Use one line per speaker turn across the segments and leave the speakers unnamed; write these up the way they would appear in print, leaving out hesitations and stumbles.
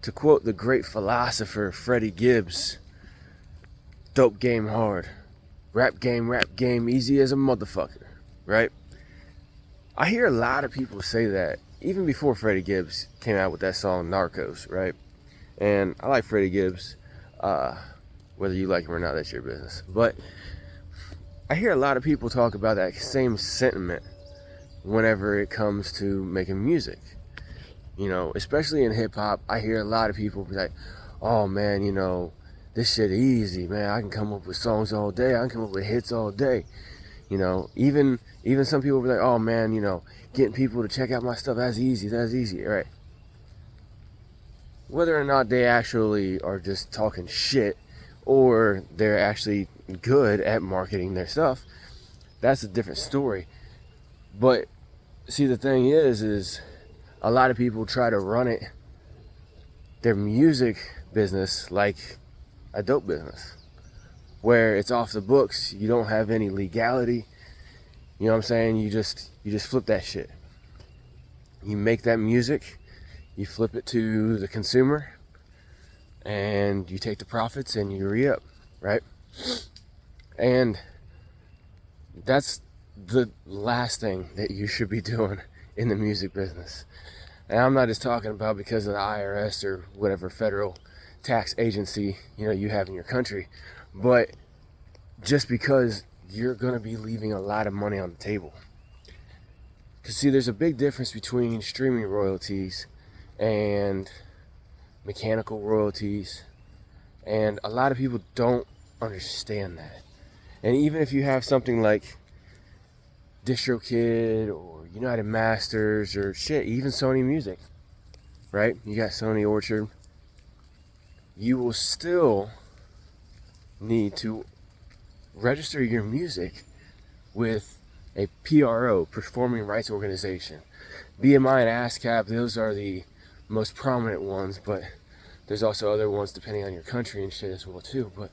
To quote the great philosopher Freddie Gibbs, dope game hard, rap game easy as a motherfucker, right? I hear a lot of people say that, even before Freddie Gibbs came out with that song Narcos, right? And I like Freddie Gibbs. Whether you like him or not, that's your business. But I hear a lot of people talk about that same sentiment whenever it comes to making music. You know, especially in hip hop, I hear a lot of people be like, oh man, you know, this shit easy, man. I can come up with songs all day. I can come up with hits all day. You know, even some people be like, oh man, you know, getting people to check out my stuff, that's easy, right? Whether or not they actually are just talking shit or they're actually good at marketing their stuff, that's a different story. But see, the thing is a lot of people try to run it, their music business, like a dope business, where it's off the books. You don't have any legality. You know what I'm saying? You just flip that shit. You make that music, you flip it to the consumer, and you take the profits and you re-up, right? And that's the last thing that you should be doing in the music business. And I'm not just talking about because of the IRS or whatever federal tax agency, you know, you have in your country, but just because you're going to be leaving a lot of money on the table. Because see, there's a big difference between streaming royalties and mechanical royalties, and a lot of people don't understand that. And even if you have something like DistroKid or United Masters or shit, even Sony Music, right? You got Sony Orchard. You will still need to register your music with a PRO, Performing Rights Organization. BMI and ASCAP, those are the most prominent ones, but there's also other ones depending on your country and shit as well too. But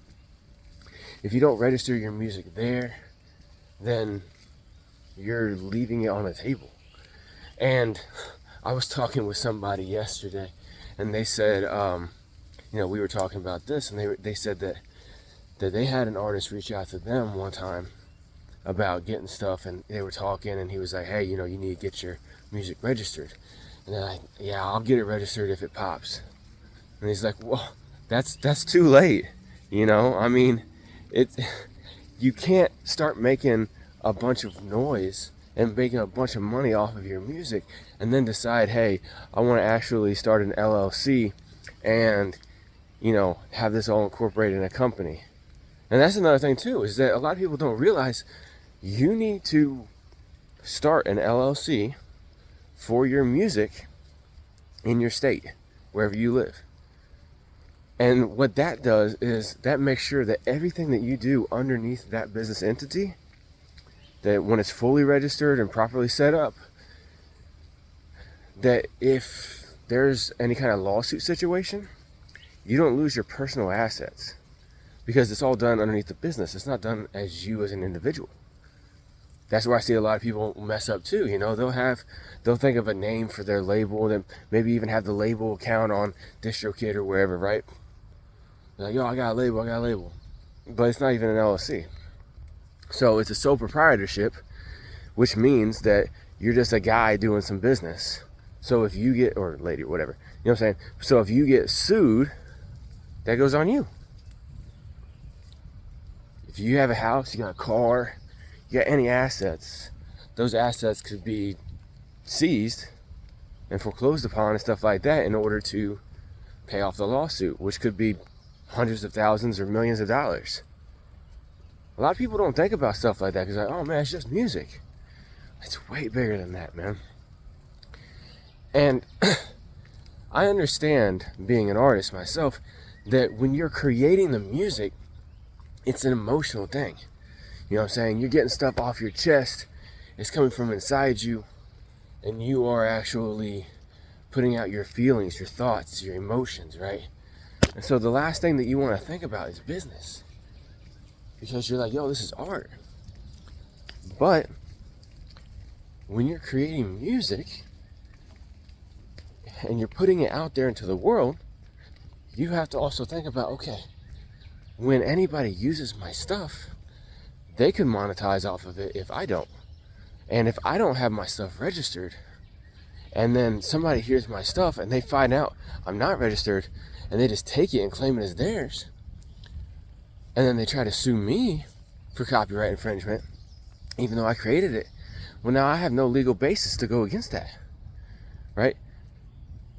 if you don't register your music there, then you're leaving it on the table. And I was talking with somebody yesterday, and they said, you know, we were talking about this, and they said that they had an artist reach out to them one time about getting stuff, and they were talking, and he was like, hey, you know, you need to get your music registered. And they're like, yeah, I'll get it registered if it pops. And he's like, well, that's too late. You know, I mean, you can't start making a bunch of noise and making a bunch of money off of your music and then decide, hey, I want to actually start an LLC and, you know, have this all incorporated in a company. And that's another thing too, is that a lot of people don't realize you need to start an LLC for your music in your state, wherever you live. And what that does is that makes sure that everything that you do underneath that business entity, that when it's fully registered and properly set up, that if there's any kind of lawsuit situation, you don't lose your personal assets, because it's all done underneath the business. It's not done as you as an individual. That's where I see a lot of people mess up too. You know, they'll think of a name for their label, then maybe even have the label account on DistroKid or wherever, right? They're like, yo, I got a label. But it's not even an LLC. So it's a sole proprietorship, which means that you're just a guy doing some business. So if you get, or lady or whatever, you know what I'm saying? So if you get sued, that goes on you. If you have a house, you got a car, you got any assets, those assets could be seized and foreclosed upon and stuff like that in order to pay off the lawsuit, which could be hundreds of thousands or millions of dollars. A lot of people don't think about stuff like that because like, oh man, it's just music. It's way bigger than that, man. And I understand, being an artist myself, that when you're creating the music, it's an emotional thing. You know what I'm saying? You're getting stuff off your chest. It's coming from inside you. And you are actually putting out your feelings, your thoughts, your emotions, right? And so the last thing that you want to think about is business. Because you're like, yo, this is art. But when you're creating music and you're putting it out there into the world, you have to also think about, okay, when anybody uses my stuff, they could monetize off of it if I don't. And if I don't have my stuff registered, and then somebody hears my stuff and they find out I'm not registered, and they just take it and claim it as theirs, and then they try to sue me for copyright infringement, even though I created it, well, now I have no legal basis to go against that, right?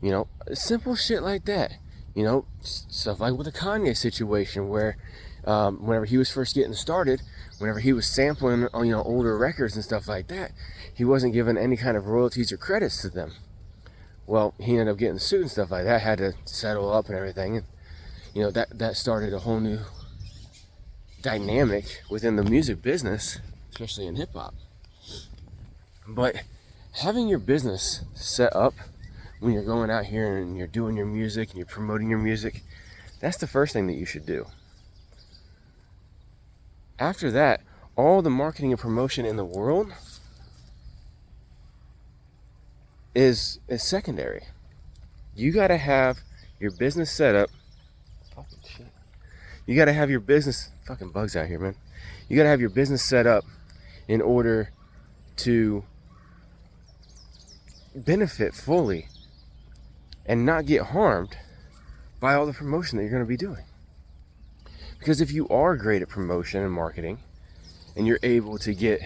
You know, simple shit like that. You know, stuff like with the Kanye situation where whenever he was first getting started, whenever he was sampling, you know, older records and stuff like that, he wasn't given any kind of royalties or credits to them. Well, he ended up getting sued and stuff like that, had to settle up and everything. And, you know, that started a whole new dynamic within the music business, especially in hip hop. But having your business set up when you're going out here and you're doing your music and you're promoting your music, that's the first thing that you should do. After that, all the marketing and promotion in the world is secondary. You gotta have your business set up. Fucking shit. You gotta have your business, fucking bugs out here, man. You gotta have your business set up in order to benefit fully and not get harmed by all the promotion that you're going to be doing. Because if you are great at promotion and marketing, and you're able to get,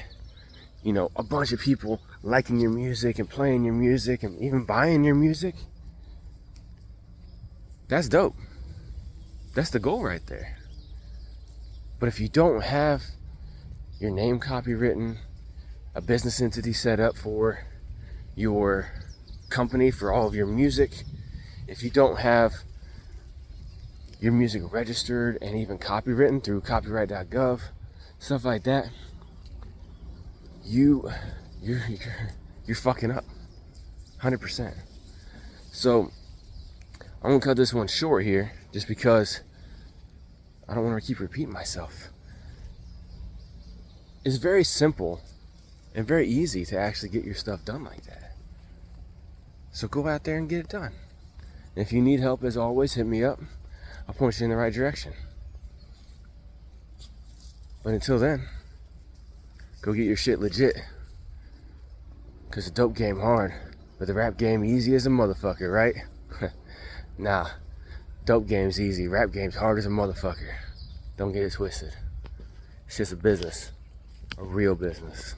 you know, a bunch of people liking your music and playing your music and even buying your music, that's dope. That's the goal right there. But if you don't have your name copywritten, a business entity set up for your company for all of your music, if you don't have your music registered and even copywritten through copyright.gov, stuff like that, you're fucking up 100%. So I'm gonna cut this one short here just because I don't want to keep repeating myself. It's very simple and very easy to actually get your stuff done like that. So go out there and get it done. And if you need help, as always, hit me up. I'll point you in the right direction. But until then, go get your shit legit. Cause the dope game hard, but the rap game easy as a motherfucker, right? Nah, dope game's easy, rap game's hard as a motherfucker. Don't get it twisted. It's just a business, a real business.